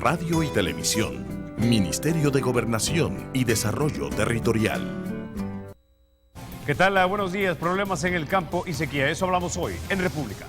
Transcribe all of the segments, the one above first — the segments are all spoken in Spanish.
Radio y Televisión, Ministerio de Gobernación y Desarrollo Territorial. ¿Qué tal? Buenos días. Problemas en el campo y sequía. Eso hablamos hoy en República.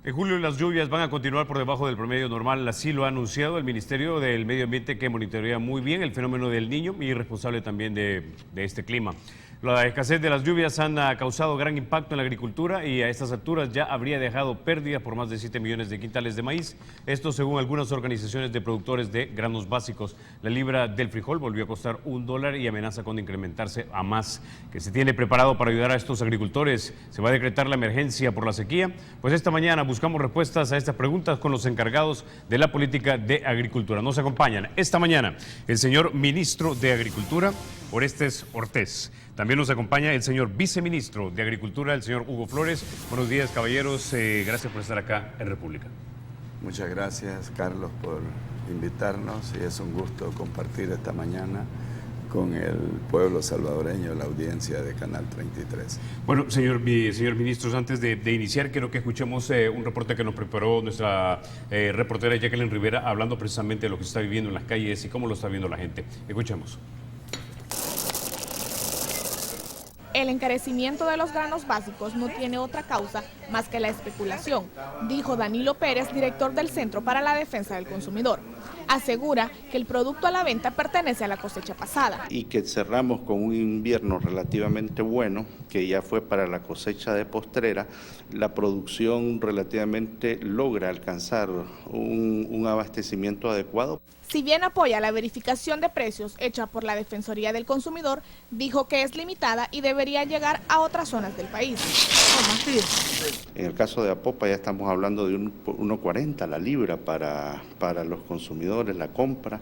En julio las lluvias van a continuar por debajo del promedio normal, así lo ha anunciado el Ministerio del Medio Ambiente, que monitorea muy bien el fenómeno del Niño y responsable también de este clima. La escasez de las lluvias han causado gran impacto en la agricultura y a estas alturas ya habría dejado pérdidas por más de 7 millones de quintales de maíz. Esto según algunas organizaciones de productores de granos básicos. La libra del frijol volvió a costar $1 y amenaza con incrementarse a más. ¿Qué se tiene preparado para ayudar a estos agricultores? ¿Se va a decretar la emergencia por la sequía? Pues esta mañana buscamos respuestas a estas preguntas con los encargados de la política de agricultura. Nos acompañan esta mañana el señor ministro de Agricultura, Orestes Ortiz. También nos acompaña el señor viceministro de Agricultura, el señor Hugo Flores. Buenos días, caballeros. Gracias por estar acá en República. Muchas gracias, Carlos, por invitarnos y es un gusto compartir esta mañana con el pueblo salvadoreño, la audiencia de Canal 33. Bueno, señor ministro, antes de iniciar, quiero que escuchemos un reporte que nos preparó nuestra reportera Jacqueline Rivera, hablando precisamente de lo que se está viviendo en las calles y cómo lo está viendo la gente. Escuchemos. El encarecimiento de los granos básicos no tiene otra causa más que la especulación, dijo Danilo Pérez, director del Centro para la Defensa del Consumidor. Asegura que el producto a la venta pertenece a la cosecha pasada. Y que cerramos con un invierno relativamente bueno, que ya fue para la cosecha de postrera, la producción relativamente logra alcanzar un abastecimiento adecuado. Si bien apoya la verificación de precios hecha por la Defensoría del Consumidor, dijo que es limitada y debería llegar a otras zonas del país. En el caso de Apopa ya estamos hablando de 1.40 la libra para los consumidores, la compra.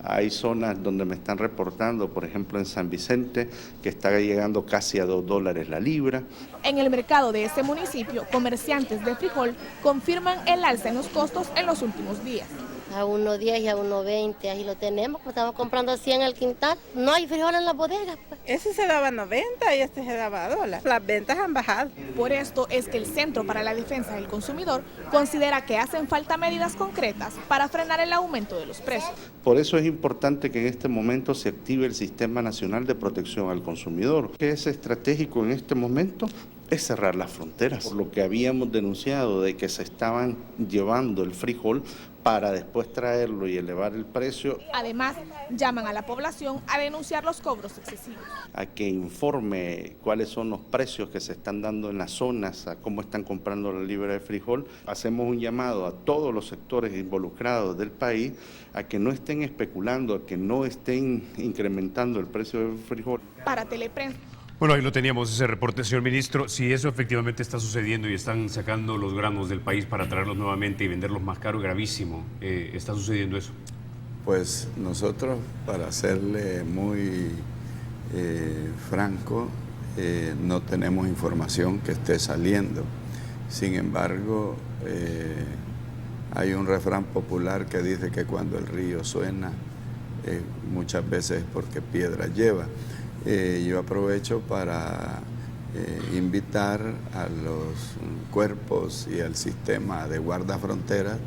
Hay zonas donde me están reportando, por ejemplo en San Vicente, que está llegando casi a $2 la libra. En el mercado de este municipio, comerciantes de frijol confirman el alza en los costos en los últimos días. A 1.10 y a 1.20, ahí lo tenemos, pues estamos comprando 100 al quintal. No hay frijol en las bodegas. Pues. Ese se daba 90 y este se daba $1. Las ventas han bajado. Por esto es que el Centro para la Defensa del Consumidor considera que hacen falta medidas concretas para frenar el aumento de los precios. Por eso es importante que en este momento se active el Sistema Nacional de Protección al Consumidor. ¿Qué es estratégico en este momento? Es cerrar las fronteras. Por lo que habíamos denunciado de que se estaban llevando el frijol para después traerlo y elevar el precio. Además, llaman a la población a denunciar los cobros excesivos. A que informe cuáles son los precios que se están dando en las zonas, a cómo están comprando la libra de frijol. Hacemos un llamado a todos los sectores involucrados del país a que no estén especulando, a que no estén incrementando el precio del frijol. Para Teleprensa. Bueno, ahí lo teníamos, ese reporte, señor ministro. Si eso efectivamente está sucediendo y están sacando los granos del país para traerlos nuevamente y venderlos más caro, gravísimo. ¿Está sucediendo eso? Pues nosotros, para serle muy franco, no tenemos información que esté saliendo. Sin embargo, hay un refrán popular que dice que cuando el río suena, muchas veces es porque piedra lleva. Yo aprovecho para invitar a los cuerpos y al sistema de guardafronteras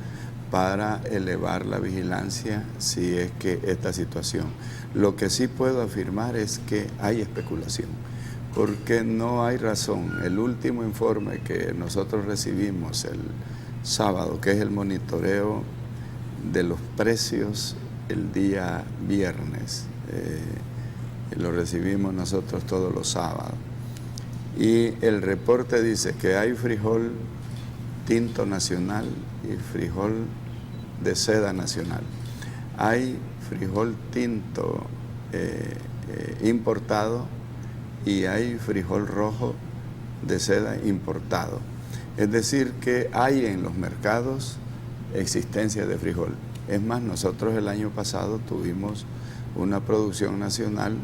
para elevar la vigilancia si es que esta situación. Lo que sí puedo afirmar es que hay especulación, porque no hay razón. El último informe que nosotros recibimos el sábado, que es el monitoreo de los precios el día viernes, lo recibimos nosotros todos los sábados. Y el reporte dice que hay frijol tinto nacional y frijol de seda nacional. Hay frijol tinto importado y hay frijol rojo de seda importado. Es decir, que hay en los mercados existencia de frijol. Es más, nosotros el año pasado tuvimos una producción nacional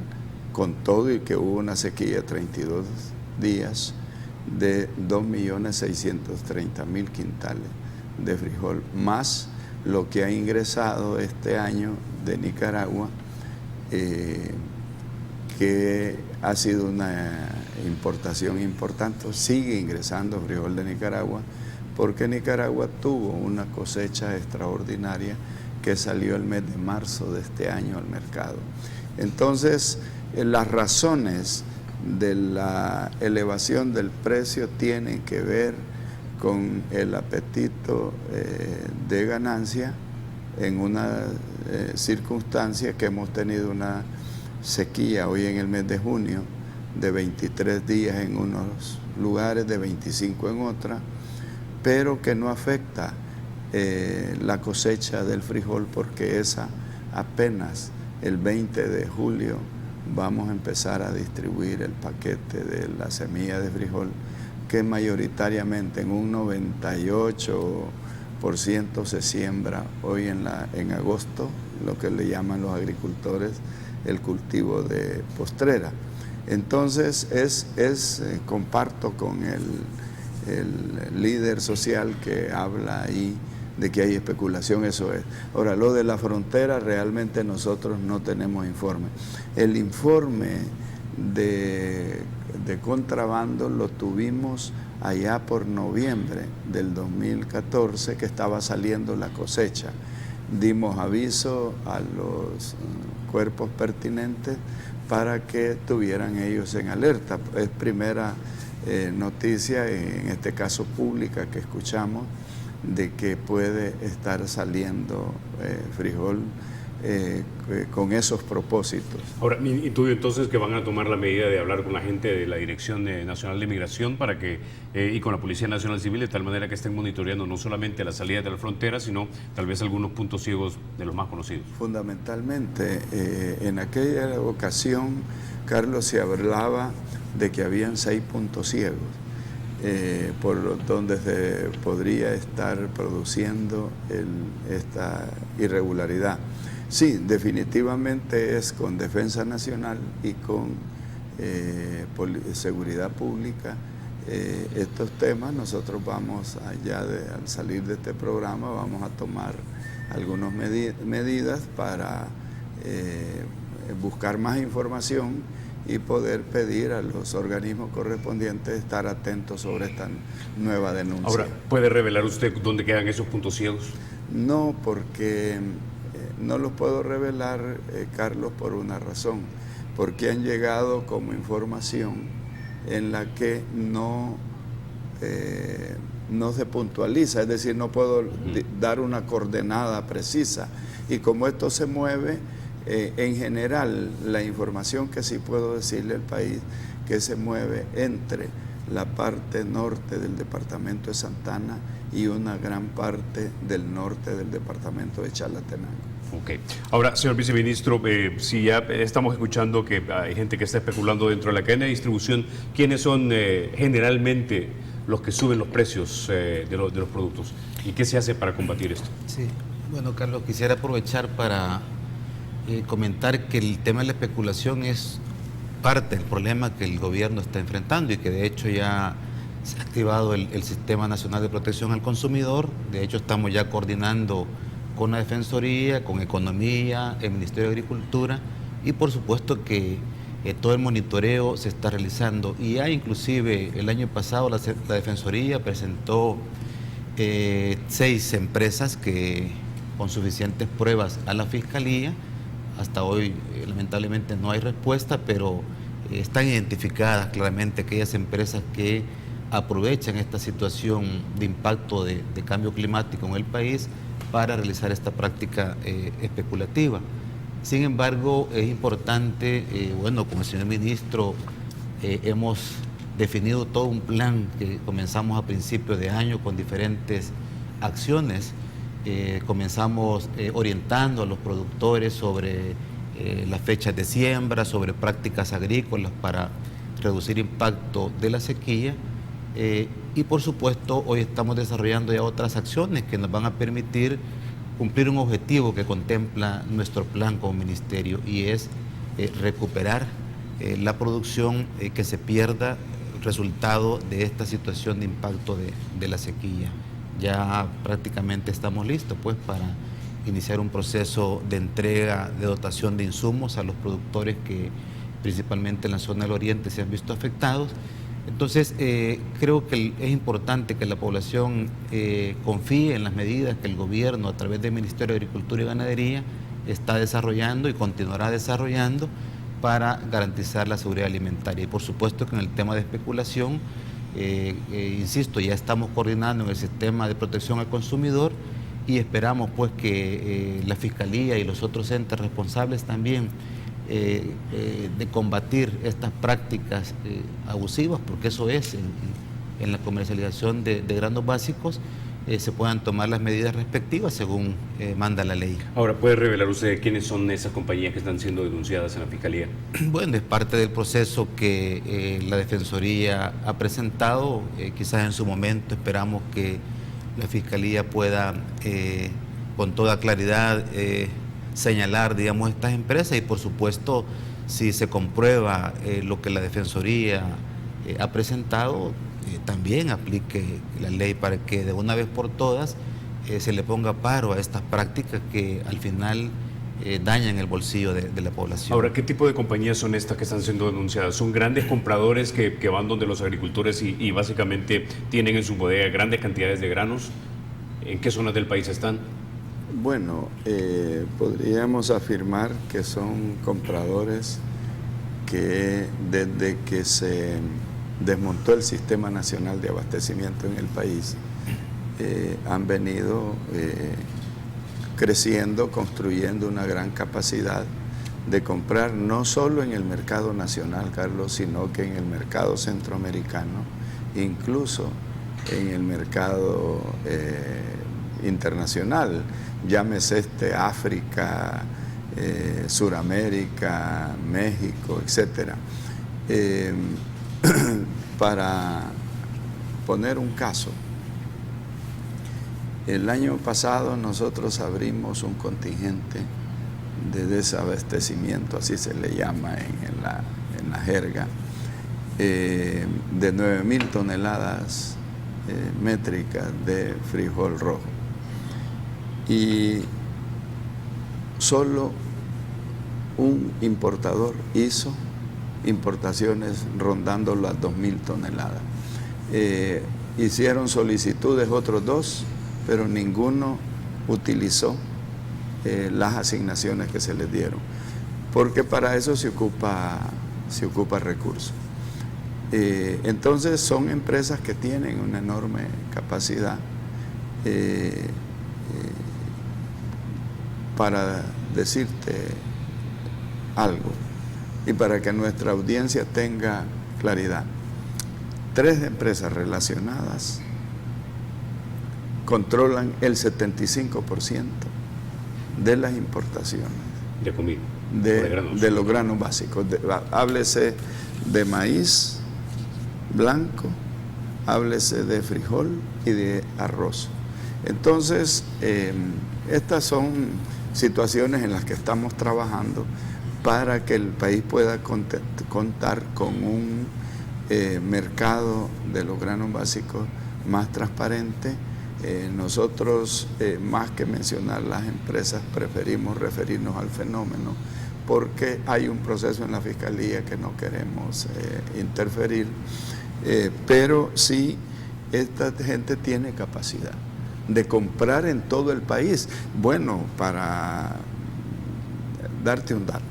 con todo y que hubo una sequía de 32 días de 2.630.000 quintales de frijol, más lo que ha ingresado este año de Nicaragua, que ha sido una importación importante. Sigue ingresando frijol de Nicaragua, porque Nicaragua tuvo una cosecha extraordinaria que salió el mes de marzo de este año al mercado. Entonces, las razones de la elevación del precio tienen que ver con el apetito de ganancia en una circunstancia que hemos tenido una sequía hoy en el mes de junio de 23 días en unos lugares, de 25 en otras, pero que no afecta la cosecha del frijol, porque esa apenas el 20 de julio vamos a empezar a distribuir el paquete de la semilla de frijol, que mayoritariamente en un 98% se siembra hoy en agosto, lo que le llaman los agricultores el cultivo de postrera. Entonces comparto con el líder social que habla ahí de que hay especulación, eso es. Ahora, lo de la frontera, realmente nosotros no tenemos informe. El informe de contrabando lo tuvimos allá por noviembre del 2014, que estaba saliendo la cosecha. Dimos aviso a los cuerpos pertinentes para que tuvieran ellos en alerta. Es primera noticia, en este caso pública, que escuchamos de que puede estar saliendo frijol con esos propósitos. Ahora, intuyo entonces que van a tomar la medida de hablar con la gente de la Dirección Nacional de Migración para que, y con la Policía Nacional Civil, de tal manera que estén monitoreando no solamente la salida de la frontera, sino tal vez algunos puntos ciegos de los más conocidos. Fundamentalmente, en aquella ocasión, Carlos, se hablaba de que habían 6 puntos ciegos por donde se podría estar produciendo esta irregularidad. Sí, definitivamente es con Defensa Nacional y con Seguridad Pública. Estos temas nosotros vamos al salir de este programa, vamos a tomar algunas medidas para buscar más información y poder pedir a los organismos correspondientes estar atentos sobre esta nueva denuncia. Ahora, ¿puede revelar usted dónde quedan esos puntos ciegos? No, porque no los puedo revelar, Carlos, por una razón, porque han llegado como información en la que no se puntualiza, es decir, no puedo dar una coordenada precisa, y como esto se mueve, en general, la información que sí puedo decirle al país, que se mueve entre la parte norte del departamento de Santa Ana y una gran parte del norte del departamento de Chalatenango. Ok. Ahora, señor viceministro, si ya estamos escuchando que hay gente que está especulando dentro de la cadena de distribución, ¿quiénes son generalmente los que suben los precios de los productos? ¿Y qué se hace para combatir esto? Sí, bueno, Carlos, quisiera aprovechar para comentar que el tema de la especulación es parte del problema que el gobierno está enfrentando y que de hecho ya se ha activado el Sistema Nacional de Protección al Consumidor. De hecho, estamos ya coordinando con la Defensoría, con Economía, el Ministerio de Agricultura, y por supuesto que todo el monitoreo se está realizando. Y ya inclusive el año pasado la Defensoría presentó 6 empresas que con suficientes pruebas a la Fiscalía. Hasta hoy lamentablemente no hay respuesta, pero están identificadas claramente aquellas empresas que aprovechan esta situación de impacto de cambio climático en el país para realizar esta práctica especulativa. Sin embargo, es importante, bueno, como el señor ministro, hemos definido todo un plan que comenzamos a principios de año con diferentes acciones. Comenzamos orientando a los productores sobre las fechas de siembra, sobre prácticas agrícolas para reducir impacto de la sequía, y por supuesto hoy estamos desarrollando ya otras acciones que nos van a permitir cumplir un objetivo que contempla nuestro plan como ministerio, y es recuperar la producción, que se pierda resultado de esta situación de impacto de la sequía. Ya prácticamente estamos listos pues para iniciar un proceso de entrega de dotación de insumos a los productores que principalmente en la zona del oriente se han visto afectados. Entonces creo que es importante que la población confíe en las medidas que el gobierno a través del Ministerio de Agricultura y Ganadería está desarrollando y continuará desarrollando para garantizar la seguridad alimentaria. Y por supuesto que en el tema de especulación, insisto, ya estamos coordinando en el sistema de protección al consumidor y esperamos pues que la Fiscalía y los otros entes responsables también de combatir estas prácticas abusivas, porque eso es en la comercialización de granos básicos, se puedan tomar las medidas respectivas según manda la ley. Ahora, ¿puede revelar usted quiénes son esas compañías que están siendo denunciadas en la Fiscalía? Bueno, es parte del proceso que la Defensoría ha presentado. Quizás en su momento esperamos que la Fiscalía pueda con toda claridad señalar, digamos, estas empresas y por supuesto, si se comprueba lo que la Defensoría ha presentado, también aplique la ley para que de una vez por todas se le ponga paro a estas prácticas que al final dañan el bolsillo de la población. Ahora, ¿qué tipo de compañías son estas que están siendo denunciadas? ¿Son grandes compradores que van donde los agricultores y básicamente tienen en su bodega grandes cantidades de granos? ¿En qué zonas del país están? Bueno, podríamos afirmar que son compradores que desde que se desmontó el Sistema Nacional de Abastecimiento en el país, han venido creciendo, construyendo una gran capacidad de comprar no solo en el mercado nacional, Carlos, sino que en el mercado centroamericano, incluso en el mercado internacional, llámese África, Suramérica, México, etcétera. Para poner un caso, el año pasado nosotros abrimos un contingente de desabastecimiento, así se le llama en la jerga, de 9.000 toneladas métricas de frijol rojo. Y solo un importador hizo importaciones rondando las 2.000 toneladas. Hicieron solicitudes otros dos, pero ninguno utilizó las asignaciones que se les dieron, porque para eso se ocupa recursos. Entonces son empresas que tienen una enorme capacidad para decirte algo y para que nuestra audiencia tenga claridad. 3 empresas relacionadas controlan el 75% de las importaciones de comida, de los granos básicos. Háblese de maíz blanco, háblese de frijol y de arroz. Entonces, estas son situaciones en las que estamos trabajando para que el país pueda contar con un mercado de los granos básicos más transparente. Nosotros, más que mencionar las empresas, preferimos referirnos al fenómeno porque hay un proceso en la Fiscalía que no queremos interferir, pero sí, esta gente tiene capacidad de comprar en todo el país. Bueno, para darte un dato,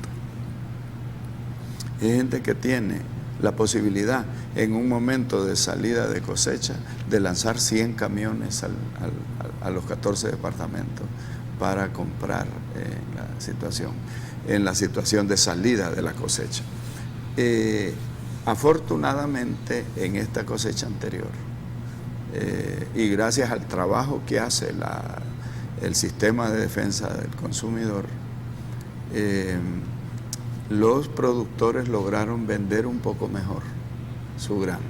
hay gente que tiene la posibilidad en un momento de salida de cosecha de lanzar 100 camiones a los 14 departamentos para comprar en la situación de salida de la cosecha. Afortunadamente, en esta cosecha anterior, y gracias al trabajo que hace el sistema de defensa del consumidor, los productores lograron vender un poco mejor su grano.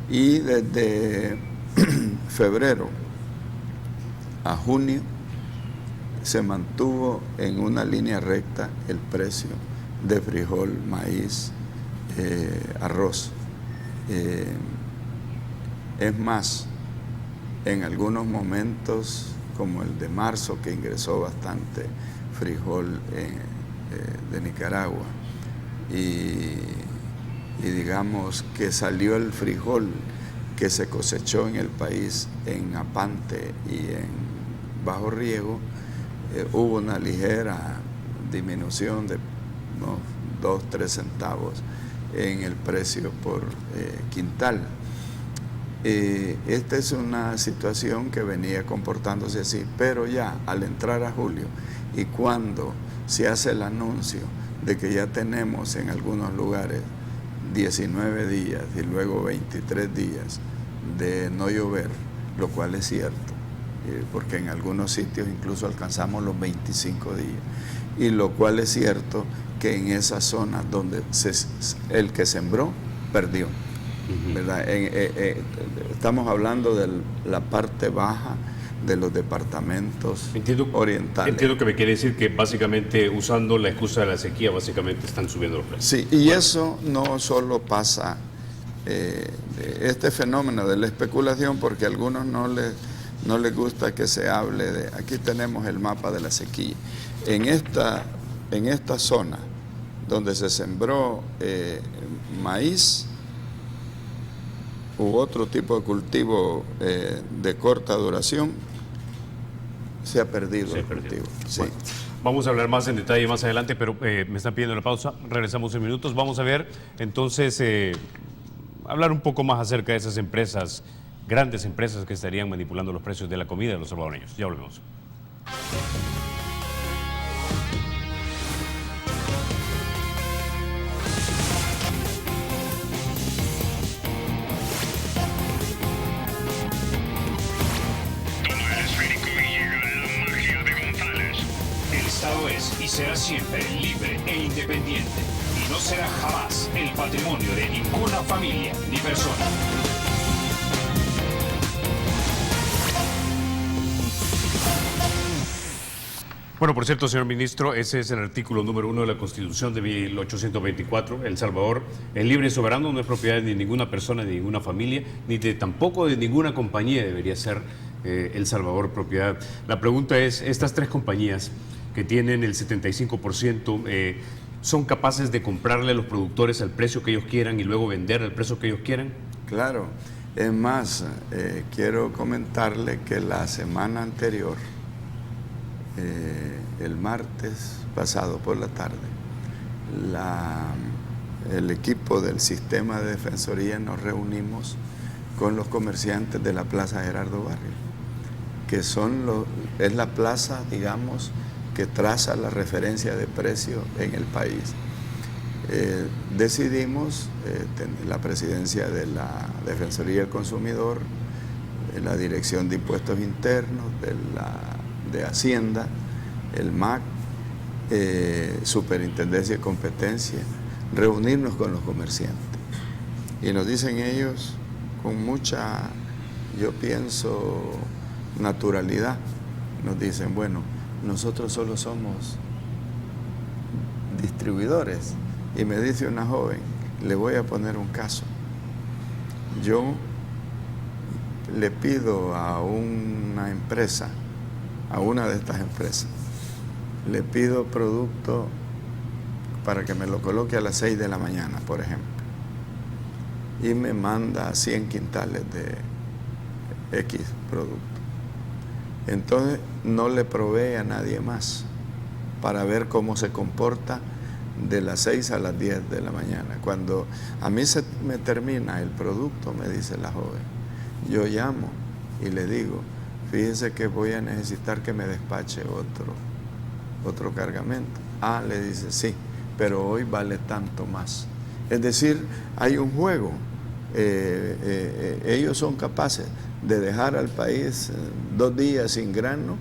Y desde febrero a junio se mantuvo en una línea recta el precio de frijol, maíz, arroz. Es más, en algunos momentos, como el de marzo, que ingresó bastante frijol de Nicaragua, y digamos que salió el frijol que se cosechó en el país en Apante y en Bajo Riego, hubo una ligera disminución de unos 2-3 centavos en el precio por quintal. Esta es una situación que venía comportándose así, pero ya al entrar a julio y cuando se hace el anuncio de que ya tenemos en algunos lugares 19 días y luego 23 días de no llover, lo cual es cierto, porque en algunos sitios incluso alcanzamos los 25 días, y lo cual es cierto que en esas zonas donde el que sembró perdió, ¿verdad? Estamos hablando de la parte baja de los departamentos orientales. Entiendo que me quiere decir que básicamente usando la excusa de la sequía, básicamente están subiendo los precios. Sí, y eso no solo pasa, este fenómeno de la especulación, porque a algunos no les gusta que se hable de, aquí tenemos el mapa de la sequía. En esta zona donde se sembró maíz u otro tipo de cultivo de corta duración, se ha perdido el cultivo. Sí. Bueno, vamos a hablar más en detalle más adelante, pero me están pidiendo la pausa. Regresamos en minutos. Vamos a ver, entonces, hablar un poco más acerca de esas empresas, grandes empresas que estarían manipulando los precios de la comida de los salvadoreños. Ya volvemos. Y será siempre libre e independiente, y no será jamás el patrimonio de ninguna familia ni persona. Bueno, por cierto, señor ministro, ese es el artículo número 1 de la Constitución de 1824. El Salvador es libre y soberano, no es propiedad de ninguna persona, ni de ninguna familia, ni tampoco de ninguna compañía debería ser El Salvador propiedad. La pregunta es, estas tres compañías que tienen el 75%, ¿son capaces de comprarle a los productores al precio que ellos quieran y luego vender al precio que ellos quieran? Claro, es más, quiero comentarle que la semana anterior, el martes pasado por la tarde, el equipo del sistema de defensoría nos reunimos con los comerciantes de la Plaza Gerardo Barrio, que es la plaza, digamos, que traza la referencia de precio en el país. Decidimos, la presidencia de la Defensoría del Consumidor, la Dirección de Impuestos Internos, de Hacienda, el MAC, Superintendencia de Competencia, reunirnos con los comerciantes. Y nos dicen ellos con mucha, yo pienso, naturalidad, nos dicen, bueno, nosotros solo somos distribuidores. Y me dice una joven, le voy a poner un caso. Yo le pido a una empresa, a una de estas empresas, le pido producto para que me lo coloque a las 6 de la mañana, por ejemplo. Y me manda 100 quintales de X producto. Entonces no le provee a nadie más para ver cómo se comporta de las 6 a las 10 de la mañana. Cuando a mí se me termina el producto, me dice la joven, yo llamo y le digo, fíjese que voy a necesitar que me despache otro cargamento. Ah, le dice, sí, pero hoy vale tanto más. Es decir, hay un juego. Ellos son capaces de dejar al país 2 días sin grano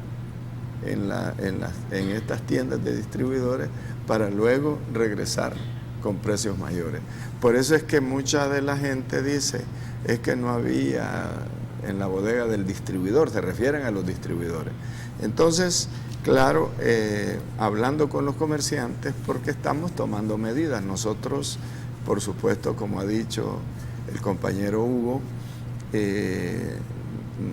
en estas tiendas de distribuidores para luego regresar con precios mayores. Por eso es que mucha de la gente dice, es que no había en la bodega del distribuidor, se refieren a los distribuidores. Entonces, Claro, hablando con los comerciantes porque estamos tomando medidas. Nosotros, por supuesto, como ha dicho el compañero Hugo,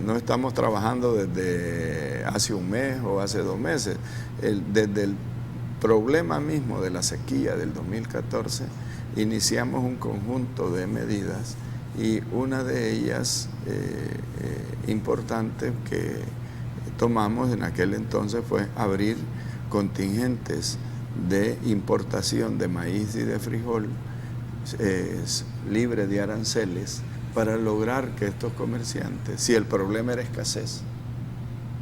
no estamos trabajando desde hace un mes o hace 2 meses. Desde el problema mismo de la sequía del 2014, iniciamos un conjunto de medidas y una de ellas importante que tomamos en aquel entonces fue abrir contingentes de importación de maíz y de frijol libre de aranceles para lograr que estos comerciantes, si el problema era escasez,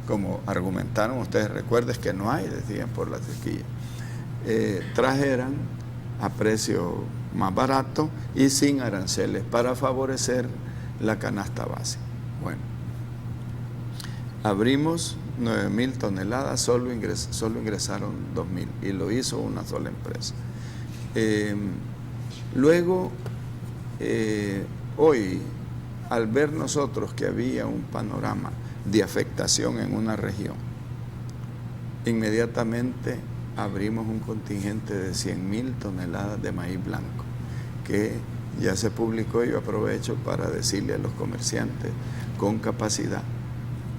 como argumentaron ustedes, recuerden que no hay, decían, por la sequía, trajeran a precio más barato y sin aranceles para favorecer la canasta básica. Bueno, abrimos 9.000 toneladas, solo ingresaron 2.000 y lo hizo una sola empresa. Luego, hoy, al ver nosotros que había un panorama de afectación en una región, inmediatamente abrimos un contingente de 100.000 toneladas de maíz blanco, que ya se publicó y yo aprovecho para decirle a los comerciantes con capacidad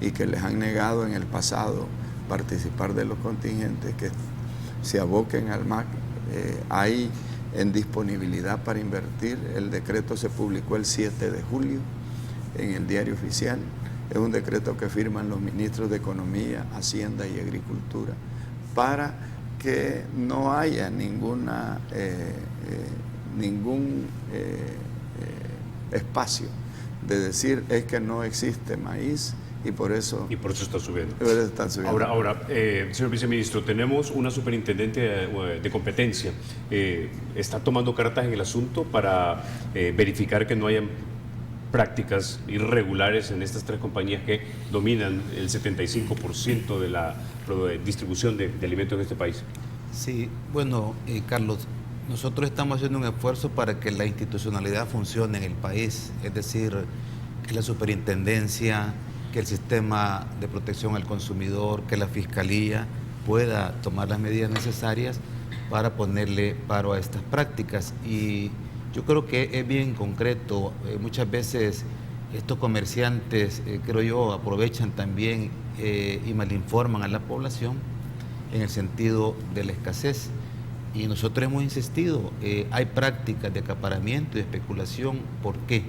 y que les han negado en el pasado participar de los contingentes que se aboquen al MAC. Hay en disponibilidad para invertir. El decreto se publicó el 7 de julio en el Diario Oficial. Es un decreto que firman los ministros de Economía, Hacienda y Agricultura para que no haya ningún espacio de decir es que no existe maíz y por eso está subiendo. Ahora, señor viceministro, tenemos una superintendente de competencia. ¿Está tomando cartas en el asunto para verificar que no hayan prácticas irregulares en estas 3 compañías que dominan el 75% de la distribución de alimentos en este país? Sí, bueno, Carlos, nosotros estamos haciendo un esfuerzo para que la institucionalidad funcione en el país, es decir, que la superintendencia, que el sistema de protección al consumidor, que la fiscalía pueda tomar las medidas necesarias para ponerle paro a estas prácticas. Y yo creo que es bien concreto. Muchas veces estos comerciantes, creo yo, aprovechan también y malinforman a la población en el sentido de la escasez. Y nosotros hemos insistido, hay prácticas de acaparamiento y de especulación. ¿Por qué?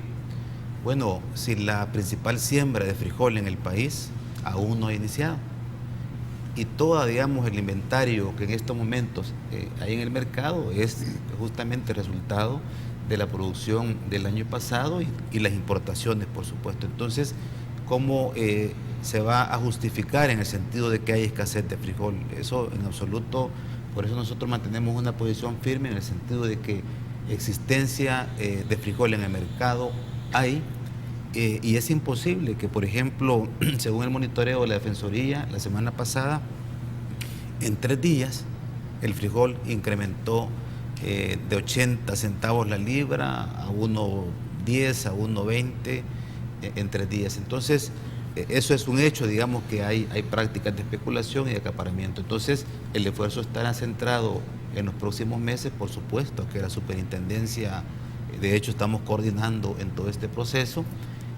Bueno, si la principal siembra de frijol en el país aún no ha iniciado y todo, digamos, el inventario que en estos momentos hay en el mercado es justamente resultado de la producción del año pasado y las importaciones, por supuesto. Entonces, ¿cómo se va a justificar en el sentido de que hay escasez de frijol? Eso en absoluto. Por eso nosotros mantenemos una posición firme en el sentido de que existencia de frijol en el mercado hay, y es imposible que, por ejemplo, según el monitoreo de la Defensoría, la semana pasada, en 3 días, el frijol incrementó de 80 centavos la libra a 1.10, a 1.20 en 3 días. Entonces, eso es un hecho, digamos que hay prácticas de especulación y de acaparamiento. Entonces, el esfuerzo estará centrado en los próximos meses, por supuesto, que la superintendencia, de hecho, estamos coordinando en todo este proceso,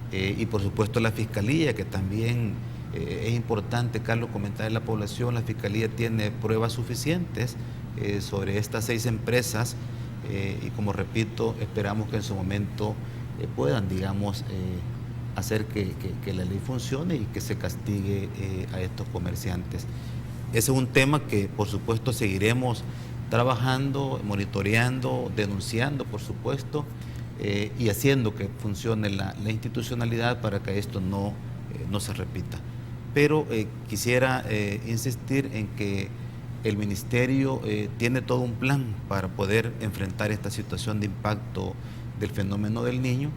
y por supuesto la Fiscalía, que también es importante, Carlos, comentar a la población. La Fiscalía tiene pruebas suficientes sobre estas 6 empresas y, como repito, esperamos que en su momento puedan, digamos, hacer que la ley funcione y que se castigue a estos comerciantes. Ese es un tema que, por supuesto, seguiremos trabajando, monitoreando, denunciando, por supuesto, y haciendo que funcione la institucionalidad para que esto no se repita. Pero quisiera insistir en que el Ministerio tiene todo un plan para poder enfrentar esta situación de impacto del fenómeno del Niño.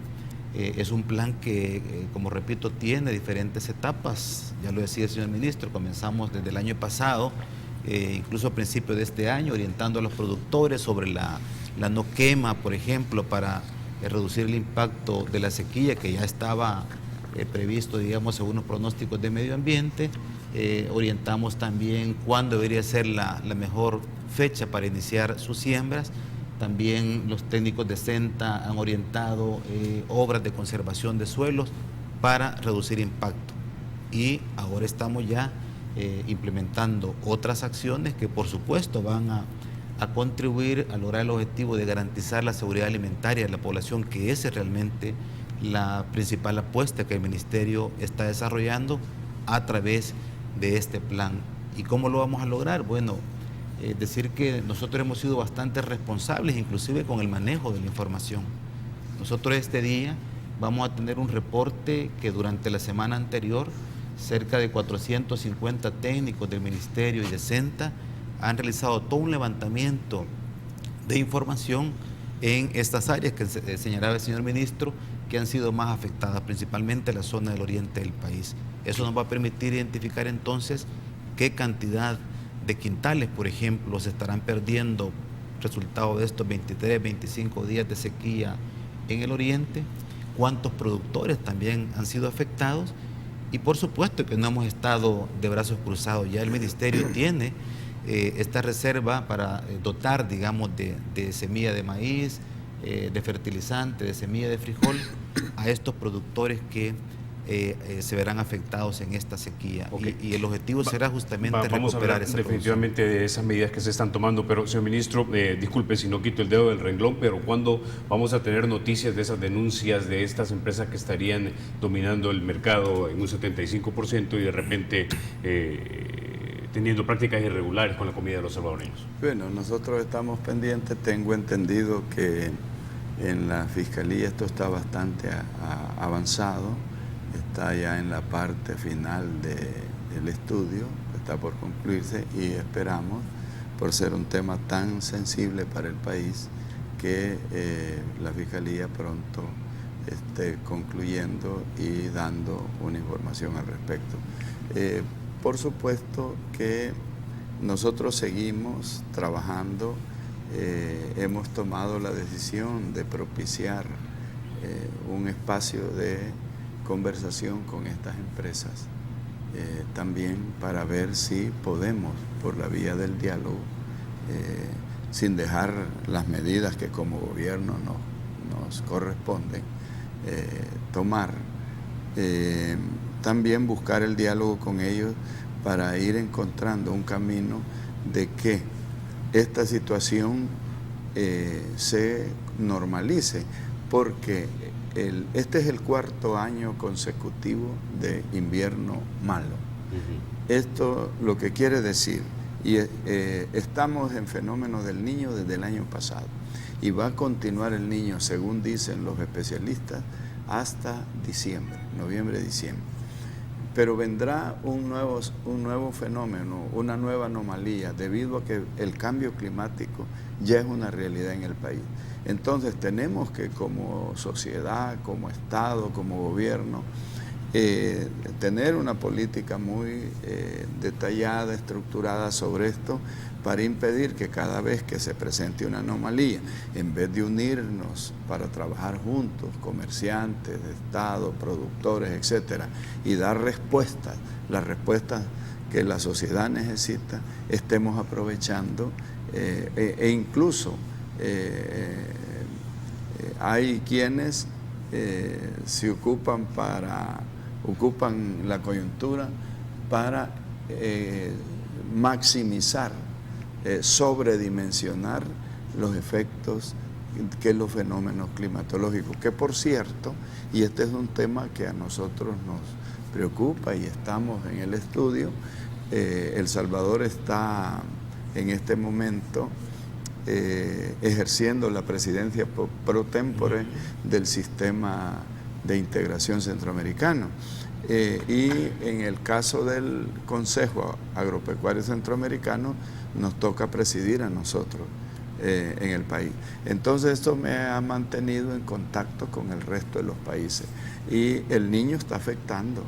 Es un plan que, como repito, tiene diferentes etapas. Ya lo decía el señor ministro, comenzamos desde el año pasado, incluso a principios de este año, orientando a los productores sobre la no quema, por ejemplo, para reducir el impacto de la sequía que ya estaba previsto, digamos, según los pronósticos de medio ambiente. orientamos también cuándo debería ser la mejor fecha para iniciar sus siembras. También los técnicos de SENTA han orientado obras de conservación de suelos para reducir impacto. Y ahora estamos ya implementando otras acciones que por supuesto van a contribuir a lograr el objetivo de garantizar la seguridad alimentaria de la población, que esa es realmente la principal apuesta que el Ministerio está desarrollando a través de este plan. ¿Y cómo lo vamos a lograr? Bueno, decir que nosotros hemos sido bastante responsables, inclusive con el manejo de la información. Nosotros este día vamos a tener un reporte que durante la semana anterior cerca de 450 técnicos del Ministerio y de SENTA han realizado todo un levantamiento de información en estas áreas que señalaba el señor ministro, que han sido más afectadas, principalmente la zona del oriente del país. Eso nos va a permitir identificar entonces qué cantidad de quintales, por ejemplo, se estarán perdiendo resultado de estos 23, 25 días de sequía en el oriente, cuántos productores también han sido afectados, y por supuesto que no hemos estado de brazos cruzados. Ya el Ministerio tiene esta reserva para dotar, digamos, de semilla de maíz, de fertilizante, de semilla de frijol a estos productores que se verán afectados en esta sequía. Okay. Y el objetivo será justamente vamos recuperar a esa definitivamente producción. De esas medidas que se están tomando, pero señor ministro, disculpe si no quito el dedo del renglón, pero ¿cuándo vamos a tener noticias de esas denuncias de estas empresas que estarían dominando el mercado en un 75% y de repente teniendo prácticas irregulares con la comida de los salvadoreños? Bueno, nosotros estamos pendientes. Tengo entendido que en la Fiscalía esto está bastante avanzado, está ya en la parte final del estudio, está por concluirse, y esperamos, por ser un tema tan sensible para el país, que la Fiscalía pronto esté concluyendo y dando una información al respecto. Por supuesto que nosotros seguimos trabajando, hemos tomado la decisión de propiciar un espacio de conversación con estas empresas, también para ver si podemos, por la vía del diálogo, sin dejar las medidas que como gobierno nos corresponden tomar, también buscar el diálogo con ellos para ir encontrando un camino de que esta situación se normalice, porque este es el 4º año consecutivo de invierno malo. Esto lo que quiere decir, y estamos en fenómeno del Niño desde el año pasado, y va a continuar el Niño, según dicen los especialistas, hasta diciembre, noviembre, diciembre. Pero vendrá un nuevo fenómeno, una nueva anomalía, debido a que el cambio climático ya es una realidad en el país. Entonces tenemos que, como sociedad, como Estado, como gobierno, tener una política muy detallada, estructurada sobre esto, para impedir que cada vez que se presente una anomalía, en vez de unirnos para trabajar juntos, comerciantes, Estado, productores, etcétera, y dar respuestas, las respuestas que la sociedad necesita, estemos aprovechando e incluso hay quienes se ocupan la coyuntura para maximizar, sobredimensionar los efectos que los fenómenos climatológicos, que por cierto, y este es un tema que a nosotros nos preocupa y estamos en el estudio, El Salvador está en este momento ejerciendo la presidencia pro tempore del sistema de integración centroamericano. Y en el caso del Consejo Agropecuario Centroamericano nos toca presidir a nosotros en el país. Entonces esto me ha mantenido en contacto con el resto de los países, y el Niño está afectando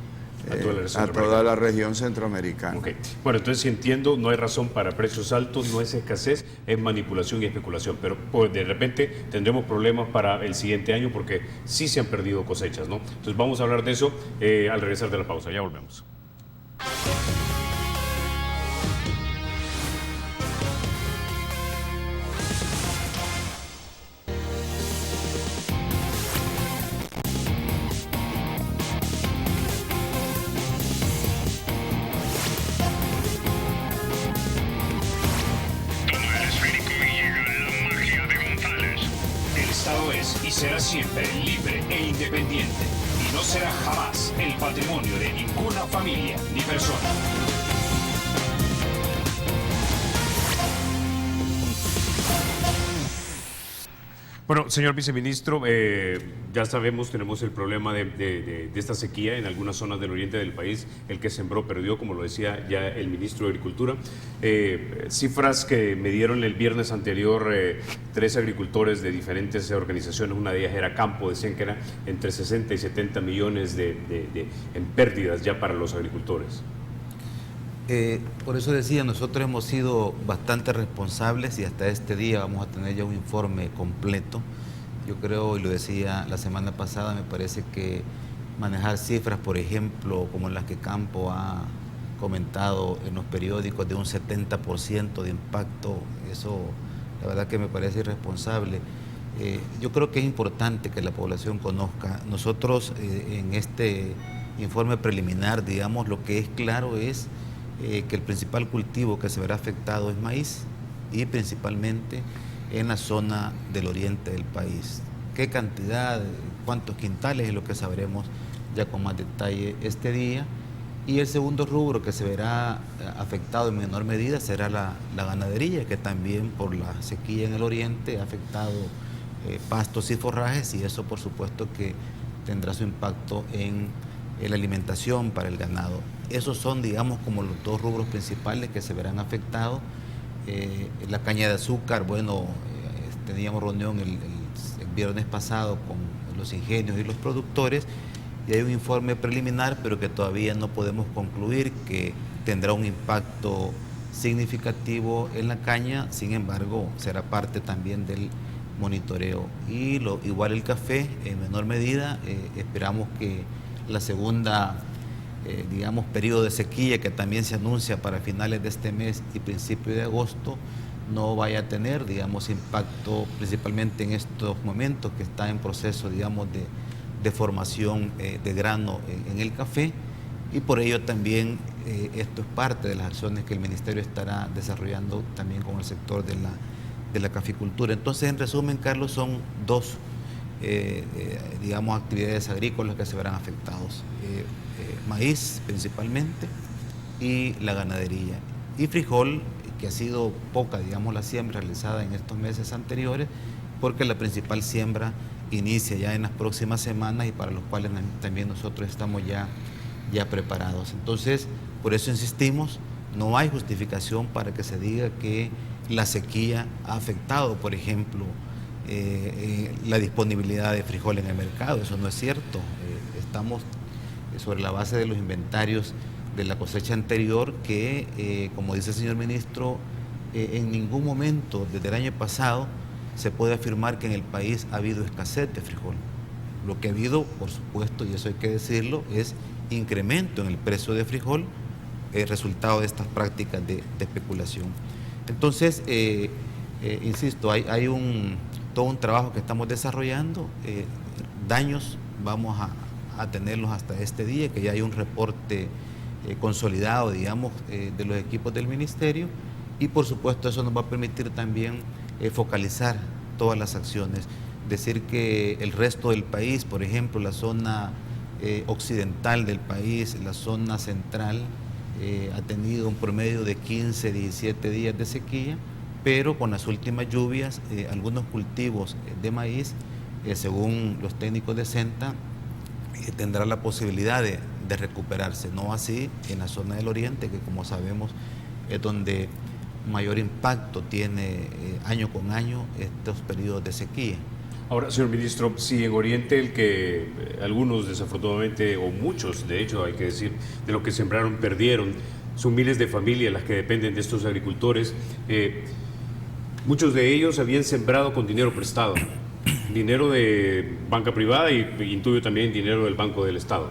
a toda la región centroamericana. Okay. Bueno, entonces si entiendo, no hay razón para precios altos, no es escasez, es manipulación y especulación, pero pues, de repente tendremos problemas para el siguiente año porque sí se han perdido cosechas, ¿no? Entonces vamos a hablar de eso al regresar de la pausa, ya volvemos. Estado es y será siempre libre e independiente. Y no será jamás el patrimonio de ninguna familia ni persona. Bueno, señor viceministro, ya sabemos, tenemos el problema de esta sequía en algunas zonas del oriente del país. El que sembró perdió, como lo decía ya el ministro de Agricultura. Cifras que me dieron el viernes anterior 3 agricultores de diferentes organizaciones, una de ellas era Campo, decían que era entre 60 y 70 millones en pérdidas ya para los agricultores. Por eso decía, nosotros hemos sido bastante responsables y hasta este día vamos a tener ya un informe completo. Yo creo, y lo decía la semana pasada, me parece que manejar cifras, por ejemplo, como las que Campo ha comentado en los periódicos, de un 70% de impacto, eso la verdad que me parece irresponsable. Yo creo que es importante que la población conozca. Nosotros en este informe preliminar, digamos, lo que es claro es que el principal cultivo que se verá afectado es maíz y principalmente en la zona del oriente del país. ¿Qué cantidad, cuántos quintales es lo que sabremos ya con más detalle este día? Y el segundo rubro que se verá afectado en menor medida será la ganadería, que también por la sequía en el oriente ha afectado pastos y forrajes, y eso por supuesto que tendrá su impacto en la alimentación para el ganado. Esos son, digamos, como los 2 rubros principales que se verán afectados. La caña de azúcar, bueno, teníamos reunión el viernes pasado con los ingenios y los productores, y hay un informe preliminar, pero que todavía no podemos concluir que tendrá un impacto significativo en la caña. Sin embargo, será parte también del monitoreo. Y igual el café, en menor medida, esperamos que la segunda, digamos, periodo de sequía que también se anuncia para finales de este mes y principio de agosto no vaya a tener, digamos, impacto principalmente en estos momentos que está en proceso, digamos, de formación de grano en el café, y por ello también esto es parte de las acciones que el Ministerio estará desarrollando también con el sector de la caficultura. Entonces, en resumen, Carlos, son 2 digamos, actividades agrícolas que se verán afectados. Maíz principalmente y la ganadería. Y frijol, que ha sido poca, digamos, la siembra realizada en estos meses anteriores, porque la principal siembra inicia ya en las próximas semanas y para los cuales también nosotros estamos ya preparados. Entonces, por eso insistimos, no hay justificación para que se diga que la sequía ha afectado, por ejemplo, la disponibilidad de frijol en el mercado. Eso no es cierto. Estamos sobre la base de los inventarios de la cosecha anterior que, como dice el señor ministro, en ningún momento desde el año pasado se puede afirmar que en el país ha habido escasez de frijol. Lo que ha habido, por supuesto, y eso hay que decirlo, es incremento en el precio de frijol, resultado de estas prácticas de especulación. Entonces, insisto, hay todo un trabajo que estamos desarrollando. Daños vamos a tenerlos hasta este día, que ya hay un reporte consolidado, digamos, de los equipos del Ministerio, y por supuesto eso nos va a permitir también focalizar todas las acciones. Decir que el resto del país, por ejemplo, la zona occidental del país, la zona central, ha tenido un promedio de 15, 17 días de sequía, pero con las últimas lluvias, algunos cultivos de maíz, según los técnicos de Senta, tendrá la posibilidad de recuperarse. No así en la zona del oriente, que como sabemos es donde mayor impacto tiene año con año estos periodos de sequía. Ahora, señor ministro, si en Oriente el que algunos desafortunadamente, o muchos de hecho hay que decir, de lo que sembraron perdieron, son miles de familias las que dependen de estos agricultores, muchos de ellos habían sembrado con dinero prestado, dinero de banca privada y intuyo también dinero del Banco del Estado.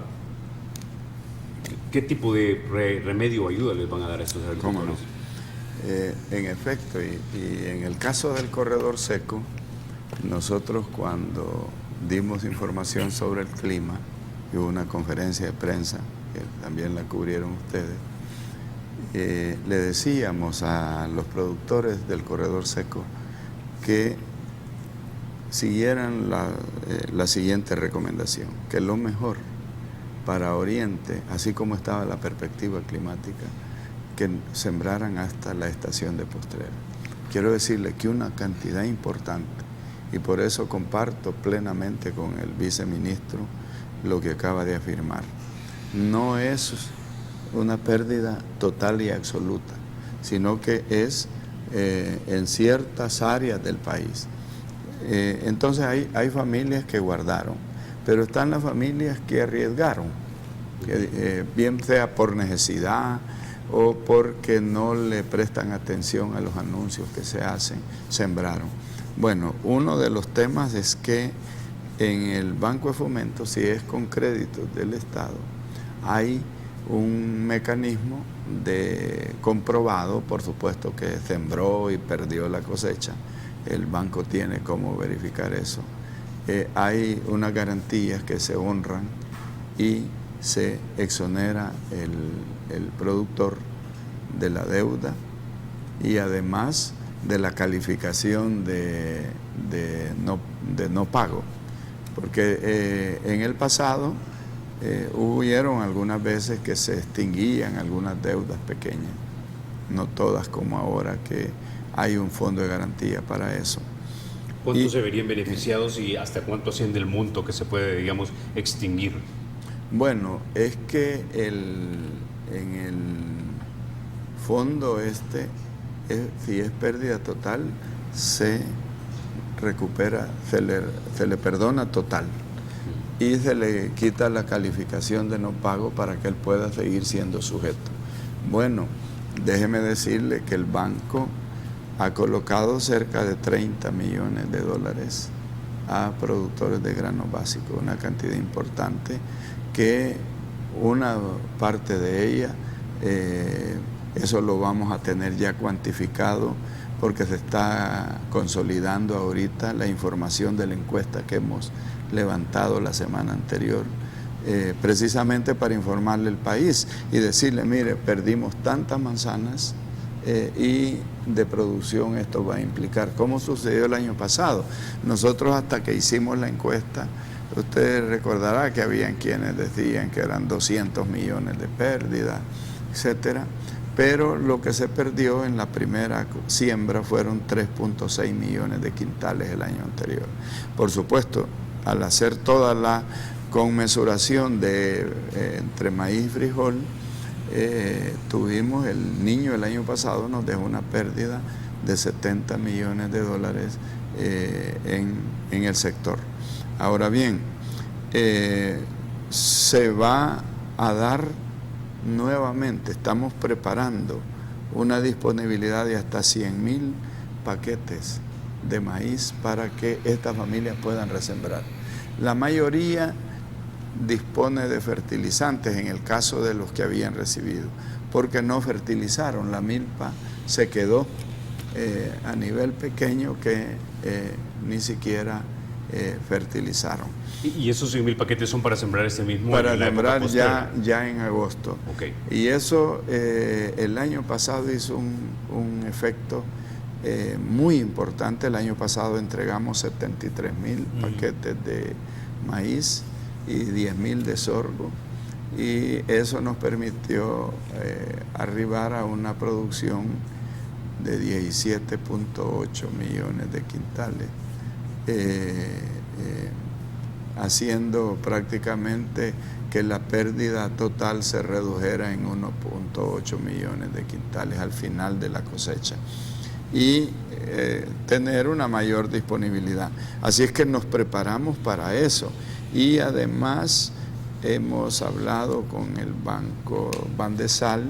¿Qué tipo de remedio o ayuda les van a dar a estos agricultores? ¿Cómo no? En efecto, y en el caso del corredor seco, nosotros cuando dimos información sobre el clima, y hubo una conferencia de prensa, que también la cubrieron ustedes, le decíamos a los productores del corredor seco que siguieran la siguiente recomendación, que lo mejor para Oriente, así como estaba la perspectiva climática, que sembraran hasta la estación de postrera. Quiero decirle que una cantidad importante, y por eso comparto plenamente con el viceministro lo que acaba de afirmar, no es una pérdida total y absoluta, sino que es en ciertas áreas del país. Entonces hay familias que guardaron, pero están las familias que arriesgaron, que, bien sea por necesidad o porque no le prestan atención a los anuncios que se hacen, sembraron. Bueno, uno de los temas es que en el Banco de Fomento, si es con créditos del Estado, hay un mecanismo de comprobado, por supuesto que sembró y perdió la cosecha, el banco tiene cómo verificar eso. Hay unas garantías que se honran y se exonera el productor de la deuda y además de la calificación de no pago, porque en el pasado hubieron algunas veces que se extinguían algunas deudas pequeñas, no todas como ahora que hay un fondo de garantía para eso. ¿Cuántos se verían beneficiados y hasta cuánto asciende el monto que se puede, digamos, extinguir? Bueno, es que en el fondo si es pérdida total, se recupera, se le perdona total y se le quita la calificación de no pago para que él pueda seguir siendo sujeto. Bueno, déjeme decirle que el banco ha colocado cerca de 30 millones de dólares a productores de granos básicos, una cantidad importante que una parte de ella, eso lo vamos a tener ya cuantificado porque se está consolidando ahorita la información de la encuesta que hemos levantado la semana anterior, precisamente para informarle al país y decirle, mire, perdimos tantas manzanas y de producción esto va a implicar, como sucedió el año pasado. Nosotros hasta que hicimos la encuesta, usted recordará que habían quienes decían que eran 200 millones de pérdidas, etcétera, pero lo que se perdió en la primera siembra fueron 3.6 millones de quintales el año anterior. Por supuesto, al hacer toda la conmesuración entre maíz y frijol, tuvimos el niño el año pasado nos dejó una pérdida de 70 millones de dólares en el sector. Ahora bien, se va a dar nuevamente, estamos preparando una disponibilidad de hasta 100,000 paquetes de maíz para que estas familias puedan resembrar. La mayoría dispone de fertilizantes en el caso de los que habían recibido, porque no fertilizaron, la milpa se quedó a nivel pequeño que ni siquiera fertilizaron. ¿Y esos 100,000 paquetes son para sembrar este mismo año? Para sembrar ya en agosto. Okay. Y eso el año pasado hizo un efecto muy importante. El año pasado entregamos 73,000 paquetes de maíz y 10,000 de sorgo. Y eso nos permitió arribar a una producción de 17.8 millones de quintales. Haciendo prácticamente que la pérdida total se redujera en 1.8 millones de quintales al final de la cosecha y tener una mayor disponibilidad. Así es que nos preparamos para eso y además hemos hablado con el Banco Bandesal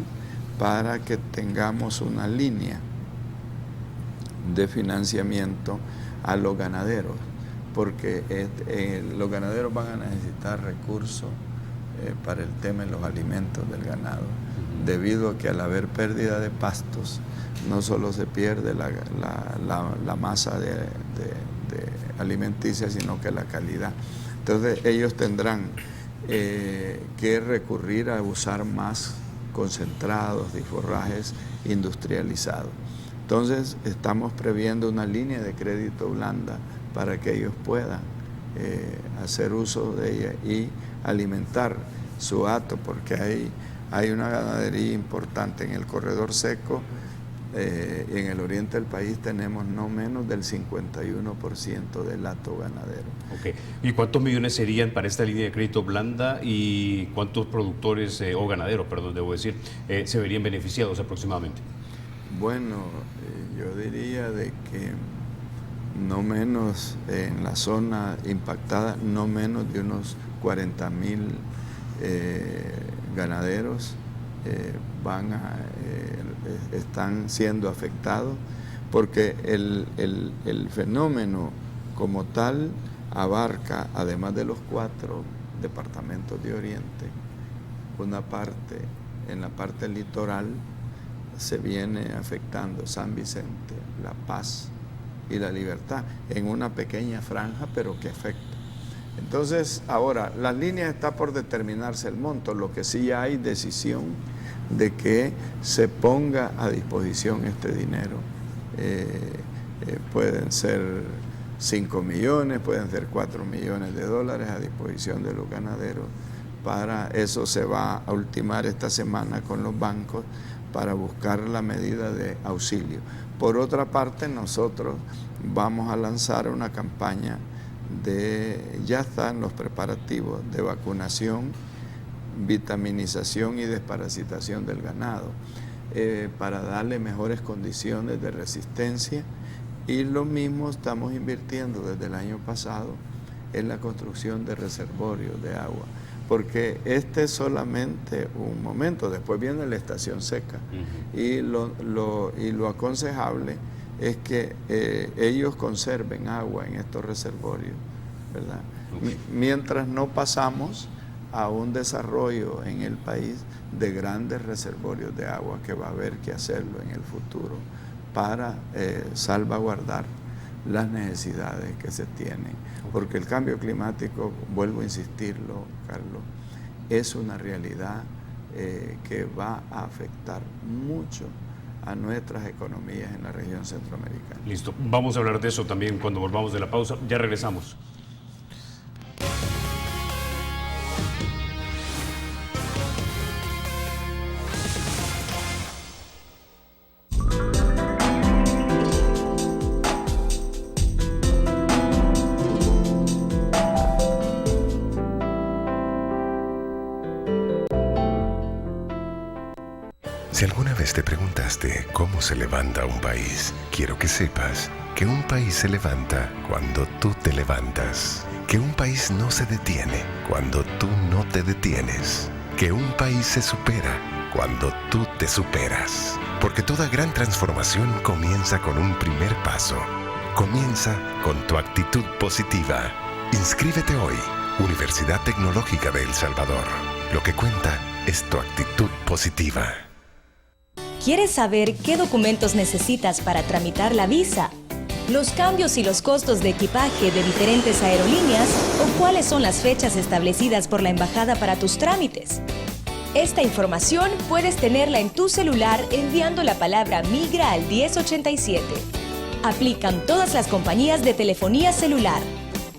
para que tengamos una línea de financiamiento a los ganaderos, porque los ganaderos van a necesitar recursos para el tema de los alimentos del ganado, debido a que al haber pérdida de pastos, no solo se pierde la masa de alimenticia, sino que la calidad. Entonces ellos tendrán que recurrir a usar más concentrados y forrajes industrializados. Entonces estamos previendo una línea de crédito blanda para que ellos puedan hacer uso de ella y alimentar su hato, porque hay una ganadería importante en el corredor seco. En el oriente del país tenemos no menos del 51% del hato ganadero. Okay. ¿Y cuántos millones serían para esta línea de crédito blanda y cuántos productores o ganaderos, perdón, debo decir, se verían beneficiados aproximadamente? Bueno, yo diría de que no menos en la zona impactada, no menos de unos 40,000 ganaderos están siendo afectados, porque el fenómeno como tal abarca, además de los 4 departamentos de Oriente, una parte, en la parte litoral se viene afectando San Vicente, La Paz y La Libertad, en una pequeña franja, pero que afecta. Entonces, ahora, las líneas está por determinarse el monto, lo que sí hay decisión de que se ponga a disposición este dinero. Pueden ser 5 millones, pueden ser 4 millones de dólares a disposición de los ganaderos. Para eso se va a ultimar esta semana con los bancos para buscar la medida de auxilio. Por otra parte, nosotros vamos a lanzar una campaña ya están los preparativos de vacunación, vitaminización y desparasitación del ganado, para darle mejores condiciones de resistencia, y lo mismo estamos invirtiendo desde el año pasado en la construcción de reservorios de agua, porque este es solamente un momento, después viene la estación seca, y lo aconsejable es que ellos conserven agua en estos reservorios, ¿verdad? Okay. Mientras no pasamos a un desarrollo en el país de grandes reservorios de agua, que va a haber que hacerlo en el futuro para salvaguardar las necesidades que se tienen. Porque el cambio climático, vuelvo a insistirlo, Carlos, es una realidad que va a afectar mucho a nuestras economías en la región centroamericana. Listo, vamos a hablar de eso también cuando volvamos de la pausa. Ya regresamos. Si alguna vez te preguntaste cómo se levanta un país, quiero que sepas que un país se levanta cuando tú te levantas, que un país no se detiene cuando tú no te detienes, que un país se supera cuando tú te superas, porque toda gran transformación comienza con un primer paso, comienza con tu actitud positiva. Inscríbete hoy, Universidad Tecnológica de El Salvador. Lo que cuenta es tu actitud positiva. ¿Quieres saber qué documentos necesitas para tramitar la visa? Los cambios y los costos de equipaje de diferentes aerolíneas o cuáles son las fechas establecidas por la embajada para tus trámites. Esta información puedes tenerla en tu celular enviando la palabra migra al 1087. Aplican todas las compañías de telefonía celular.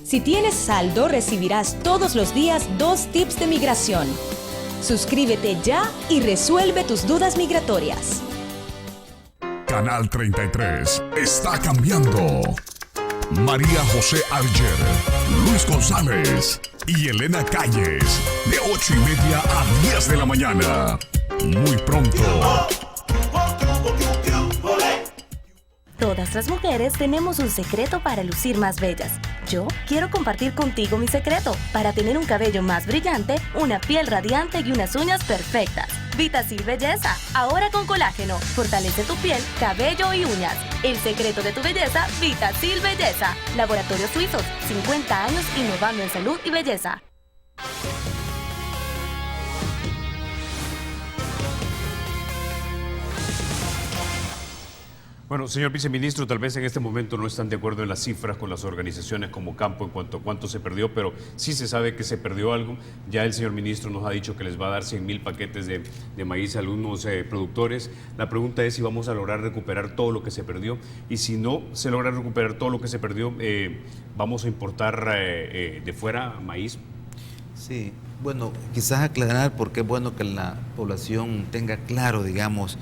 Si tienes saldo, recibirás todos los días 2 tips de migración. Suscríbete ya y resuelve tus dudas migratorias. Canal 33 está cambiando. María José Arger, Luis González y Elena Calles, de 8:30 a 10 de la mañana. Muy pronto. Todas las mujeres tenemos un secreto para lucir más bellas. Yo quiero compartir contigo mi secreto para tener un cabello más brillante, una piel radiante y unas uñas perfectas. Vitacil Belleza, ahora con colágeno. Fortalece tu piel, cabello y uñas. El secreto de tu belleza, Vitacil Belleza. Laboratorios Suizos, 50 años innovando en salud y belleza. Bueno, señor viceministro, tal vez en este momento no están de acuerdo en las cifras con las organizaciones como Campo en cuanto a cuánto se perdió, pero sí se sabe que se perdió algo. Ya el señor ministro nos ha dicho que les va a dar 100,000 paquetes de maíz a algunos productores. La pregunta es si vamos a lograr recuperar todo lo que se perdió, y si no se logra recuperar todo lo que se perdió, ¿vamos a importar de fuera maíz? Sí, bueno, quizás aclarar, porque es bueno que la población tenga claro, digamos,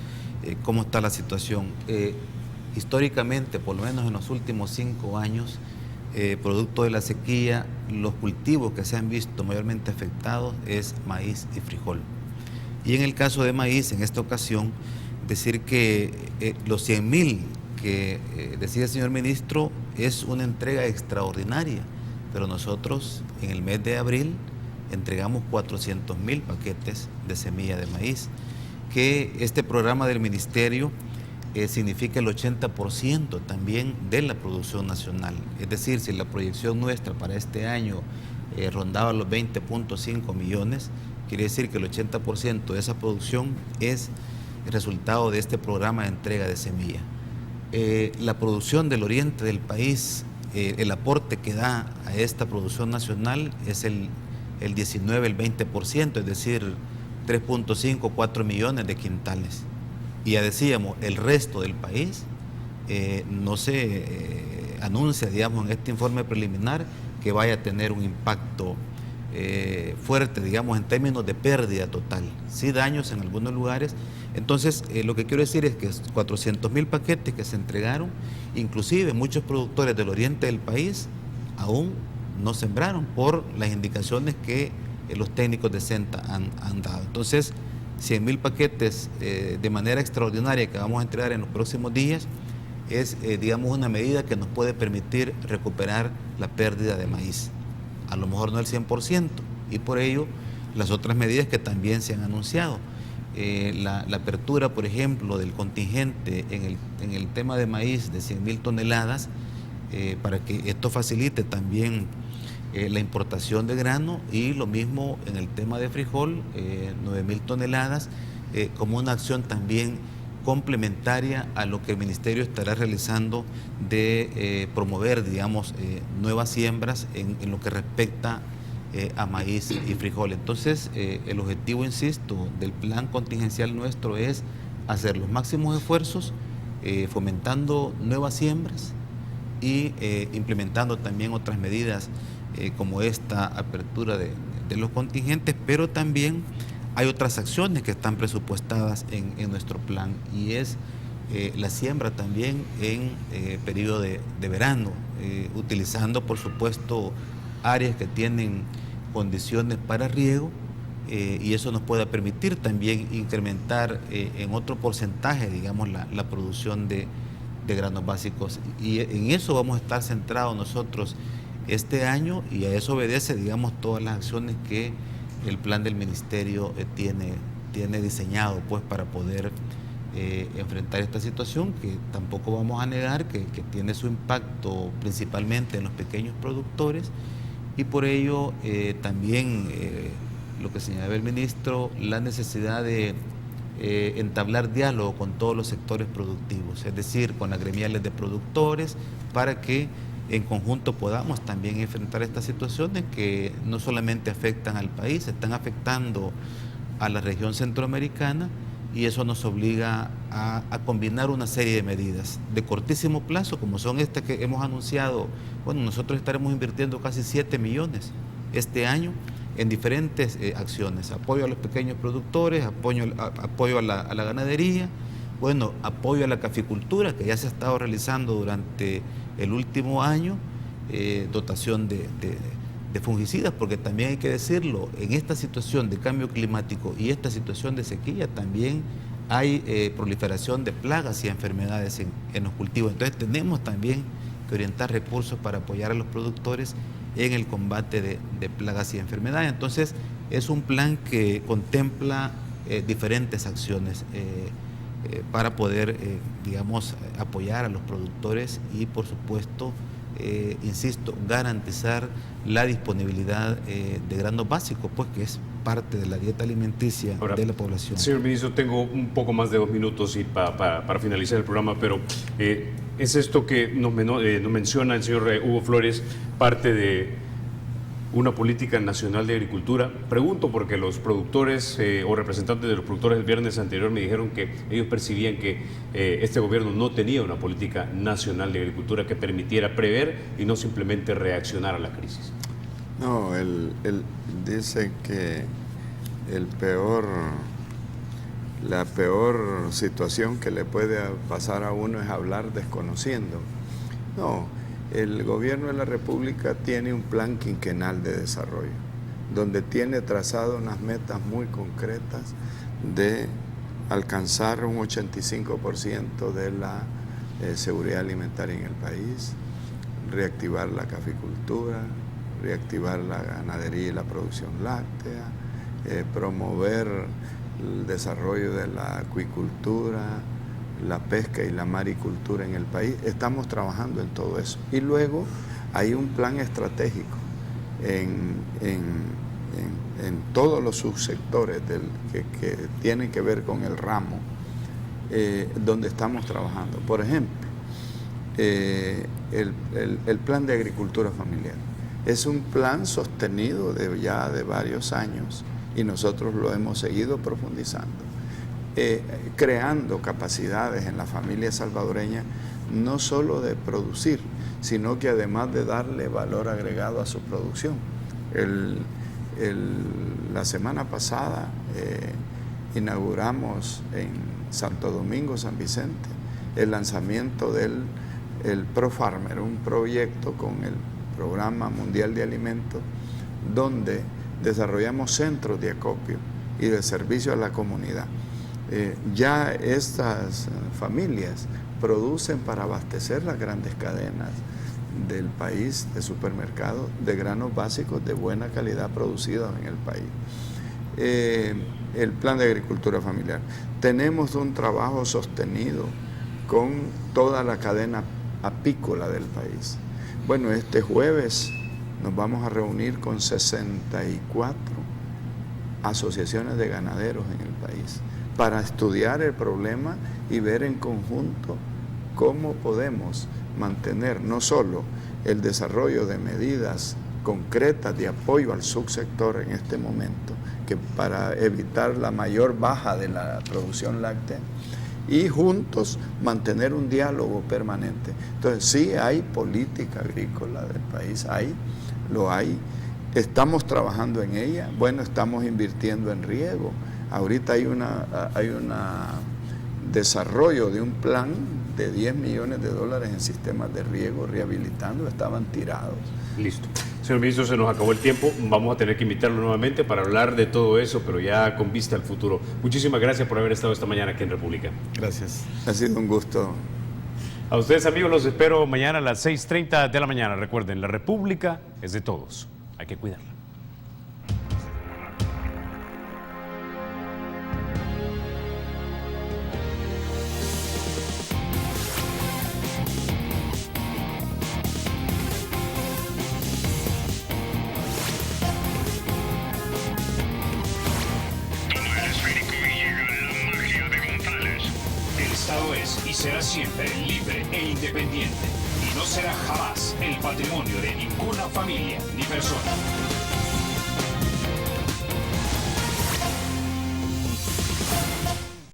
cómo está la situación. Históricamente, por lo menos en los últimos 5 años, producto de la sequía, los cultivos que se han visto mayormente afectados es maíz y frijol. Y en el caso de maíz, en esta ocasión, decir que los 100,000 que decía el señor ministro es una entrega extraordinaria, pero nosotros en el mes de abril entregamos 400,000 paquetes de semilla de maíz, que este programa del ministerio significa el 80% también de la producción nacional. Es decir, si la proyección nuestra para este año rondaba los 20.5 millones, quiere decir que el 80% de esa producción es el resultado de este programa de entrega de semilla. La producción del oriente del país, el aporte que da a esta producción nacional es el 19, el 20%, es decir, 3.5, 4 millones de quintales. Y ya decíamos, el resto del país no se anuncia, digamos, en este informe preliminar que vaya a tener un impacto fuerte, digamos, en términos de pérdida total. Sí, daños en algunos lugares. Entonces, lo que quiero decir es que 400,000 paquetes que se entregaron, inclusive muchos productores del oriente del país aún no sembraron por las indicaciones que los técnicos de SENTA han dado. Entonces, 100,000 paquetes de manera extraordinaria que vamos a entregar en los próximos días es, digamos, una medida que nos puede permitir recuperar la pérdida de maíz. A lo mejor no el 100%, y por ello las otras medidas que también se han anunciado. La apertura, por ejemplo, del contingente en el tema de maíz de 100,000 toneladas, para que esto facilite también la importación de grano, y lo mismo en el tema de frijol, 9,000 toneladas, como una acción también complementaria a lo que el ministerio estará realizando de promover, digamos, nuevas siembras en lo que respecta a maíz y frijol. Entonces, el objetivo, insisto, del plan contingencial nuestro es hacer los máximos esfuerzos, fomentando nuevas siembras y implementando también otras medidas como esta apertura de los contingentes, pero también hay otras acciones que están presupuestadas en nuestro plan, y es la siembra también en periodo de verano, utilizando, por supuesto, áreas que tienen condiciones para riego, y eso nos puede permitir también incrementar en otro porcentaje, digamos, la producción de granos básicos, y en eso vamos a estar centrados nosotros este año, y a eso obedece, digamos, todas las acciones que el plan del ministerio tiene diseñado, pues, para poder enfrentar esta situación, que tampoco vamos a negar que tiene su impacto principalmente en los pequeños productores, y por ello también lo que señalaba el ministro, la necesidad de entablar diálogo con todos los sectores productivos, es decir, con las gremiales de productores, para que en conjunto podamos también enfrentar estas situaciones que no solamente afectan al país, están afectando a la región centroamericana, y eso nos obliga a combinar una serie de medidas de cortísimo plazo, como son estas que hemos anunciado. Bueno, nosotros estaremos invirtiendo casi 7 millones este año en diferentes acciones: apoyo a los pequeños productores, apoyo a la ganadería, bueno, apoyo a la caficultura, que ya se ha estado realizando durante el último año, dotación de fungicidas, porque también hay que decirlo, en esta situación de cambio climático y esta situación de sequía también hay proliferación de plagas y enfermedades en los cultivos. Entonces tenemos también que orientar recursos para apoyar a los productores en el combate de plagas y enfermedades. Entonces es un plan que contempla diferentes acciones para poder, digamos, apoyar a los productores y, por supuesto, insisto, garantizar la disponibilidad de granos básicos, pues que es parte de la dieta alimenticia de la población. Señor ministro, tengo un poco más de 2 minutos y para finalizar el programa, pero es esto que nos menciona el señor Hugo Flores, parte de una política nacional de agricultura. Pregunto porque los productores o representantes de los productores el viernes anterior me dijeron que ellos percibían que este gobierno no tenía una política nacional de agricultura que permitiera prever y no simplemente reaccionar a la crisis. No, él dice que la peor situación que le puede pasar a uno es hablar desconociendo. No, el gobierno de la República tiene un plan quinquenal de desarrollo, donde tiene trazado unas metas muy concretas de alcanzar un 85% de la seguridad alimentaria en el país, reactivar la caficultura, reactivar la ganadería y la producción láctea, promover el desarrollo de la acuicultura, la pesca y la maricultura en el país. Estamos trabajando en todo eso. Y luego hay un plan estratégico en todos los subsectores que tienen que ver con el ramo, donde estamos trabajando. Por ejemplo, el plan de agricultura familiar. Es un plan sostenido ya de varios años y nosotros lo hemos seguido profundizando, creando capacidades en la familia salvadoreña, no solo de producir, sino que además de darle valor agregado a su producción. La semana pasada inauguramos en Santo Domingo, San Vicente, el lanzamiento del ProFarmer, un proyecto con el Programa Mundial de Alimentos, donde desarrollamos centros de acopio y de servicio a la comunidad. Ya estas familias producen para abastecer las grandes cadenas del país de supermercados de granos básicos de buena calidad producidos en el país. El plan de agricultura familiar. Tenemos un trabajo sostenido con toda la cadena apícola del país. Bueno, este jueves nos vamos a reunir con 64 asociaciones de ganaderos en el país para estudiar el problema y ver en conjunto cómo podemos mantener no solo el desarrollo de medidas concretas de apoyo al subsector en este momento, que para evitar la mayor baja de la producción láctea, y juntos mantener un diálogo permanente. Entonces sí hay política agrícola del país, lo hay, estamos trabajando en ella, bueno, estamos invirtiendo en riego, ahorita hay un desarrollo de un plan de $10 millones en sistemas de riego, rehabilitando, estaban tirados. Listo. Señor ministro, se nos acabó el tiempo, vamos a tener que invitarlo nuevamente para hablar de todo eso, pero ya con vista al futuro. Muchísimas gracias por haber estado esta mañana aquí en República. Gracias. Ha sido un gusto. A ustedes, amigos, los espero mañana a las 6:30 de la mañana. Recuerden, la República es de todos. Hay que cuidarla. Será siempre libre e independiente y no será jamás el patrimonio de ninguna familia ni persona.